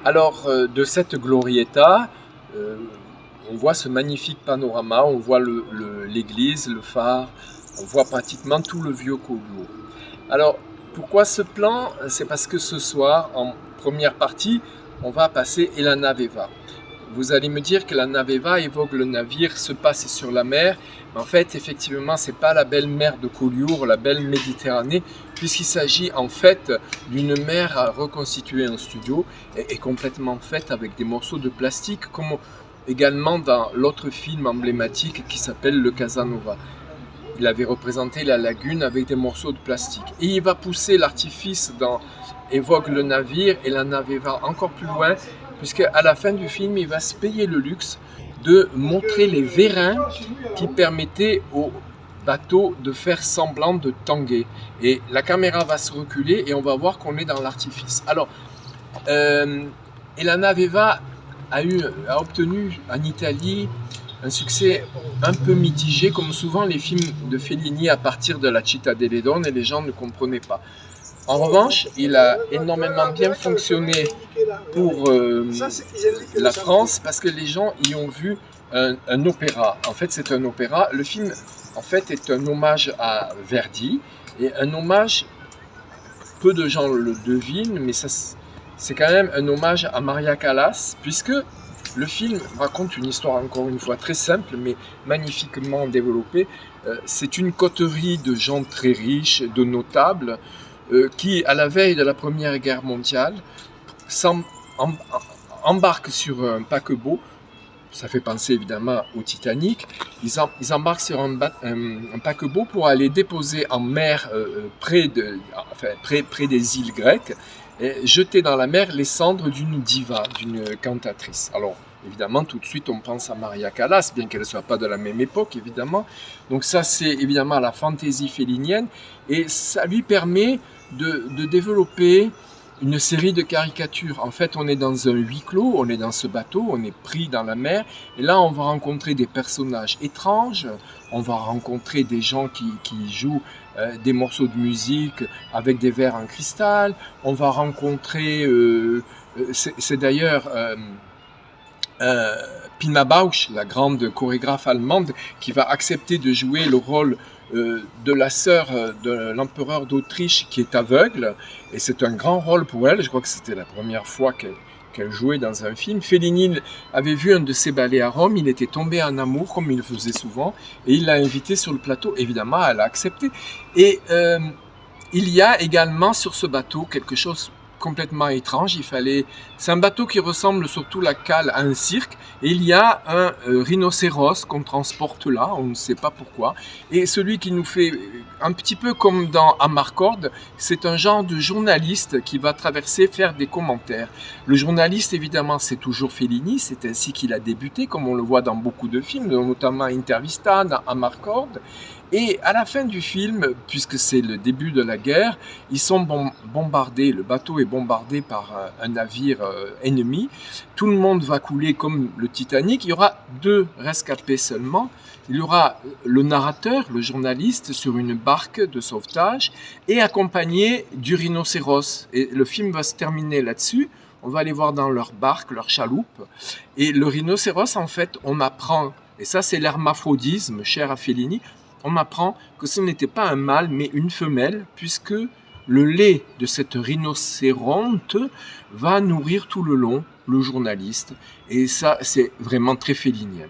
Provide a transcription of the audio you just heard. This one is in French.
Alors, de cette glorietta, euh, on voit ce magnifique panorama, on voit l'église, le phare, on voit pratiquement tout le vieux Collioure. Alors, pourquoi ce plan? C'est parce que ce soir, en première partie, on va passer Elana Veva. Vous allez me dire que la Naveva évoque le navire se passe sur la mer, mais en fait, effectivement, c'est pas la belle mer de Collioure, la belle Méditerranée, puisqu'il s'agit en fait d'une mer reconstituée en studio et complètement faite avec des morceaux de plastique, comme également dans l'autre film emblématique qui s'appelle le Casanova. Il avait représenté la lagune avec des morceaux de plastique. Et il va pousser l'artifice dans évoque le navire et la Naveva encore plus loin, puisque à la fin du film, il va se payer le luxe de montrer les vérins qui permettaient au bateau de faire semblant de tanguer. Et la caméra va se reculer et on va voir qu'on est dans l'artifice. Alors, Elana Veva a obtenu en Italie un succès un peu mitigé, comme souvent les films de Fellini à partir de la Città delle Donne, et les gens ne comprenaient pas. En revanche, il a énormément bien fonctionné pour la France parce que les gens y ont vu un opéra. En fait, c'est un opéra. Le film, en fait, est un hommage à Verdi et un hommage, peu de gens le devinent, mais c'est quand même un hommage à Maria Callas, puisque le film raconte une histoire, encore une fois, très simple, mais magnifiquement développée. C'est une coterie de gens très riches, de notables, qui, à la veille de la Première Guerre mondiale, embarquent sur un paquebot. Ça fait penser évidemment au Titanic. Ils embarquent sur un paquebot pour aller déposer en mer près des îles grecques, et jeter dans la mer les cendres d'une diva, d'une cantatrice. Alors, évidemment, tout de suite, on pense à Maria Callas, bien qu'elle ne soit pas de la même époque, évidemment. Donc ça, c'est évidemment la fantaisie fellinienne, et ça lui permet de développer une série de caricatures. En fait, on est dans un huis clos, on est dans ce bateau, on est pris dans la mer, et là, on va rencontrer des personnages étranges, on va rencontrer des gens qui jouent des morceaux de musique avec des verres en cristal, on va rencontrer, c'est d'ailleurs Pina Bausch, la grande chorégraphe allemande, qui va accepter de jouer le rôle de la sœur de l'empereur d'Autriche qui est aveugle, et c'est un grand rôle pour elle. Je crois que c'était la première fois qu'elle jouait dans un film. Fellini avait vu un de ses ballets à Rome, il était tombé en amour, comme il le faisait souvent, et il l'a invité sur le plateau. Évidemment, elle a accepté. Et il y a également sur ce bateau quelque chose complètement étrange. C'est un bateau qui ressemble surtout la cale à un cirque, et il y a un rhinocéros qu'on transporte là, on ne sait pas pourquoi, et celui qui nous fait un petit peu comme dans Amarcord, c'est un genre de journaliste qui va traverser, faire des commentaires. Le journaliste, évidemment, c'est toujours Fellini, c'est ainsi qu'il a débuté, comme on le voit dans beaucoup de films, notamment Intervista, dans Amarcord. Et à la fin du film, puisque c'est le début de la guerre, ils sont bombardés, le bateau est bombardé par un navire ennemi, tout le monde va couler comme le Titanic, il y aura 2 rescapés seulement, il y aura le narrateur, le journaliste, sur une barque de sauvetage, et accompagné du rhinocéros. Et le film va se terminer là-dessus, on va aller voir dans leur barque, leur chaloupe, et le rhinocéros, en fait, on apprend, et ça c'est l'hermaphrodisme cher à Fellini, on apprend que ce n'était pas un mâle, mais une femelle, puisque le lait de cette rhinocéronte va nourrir tout le long le journaliste. Et ça, c'est vraiment très félinien.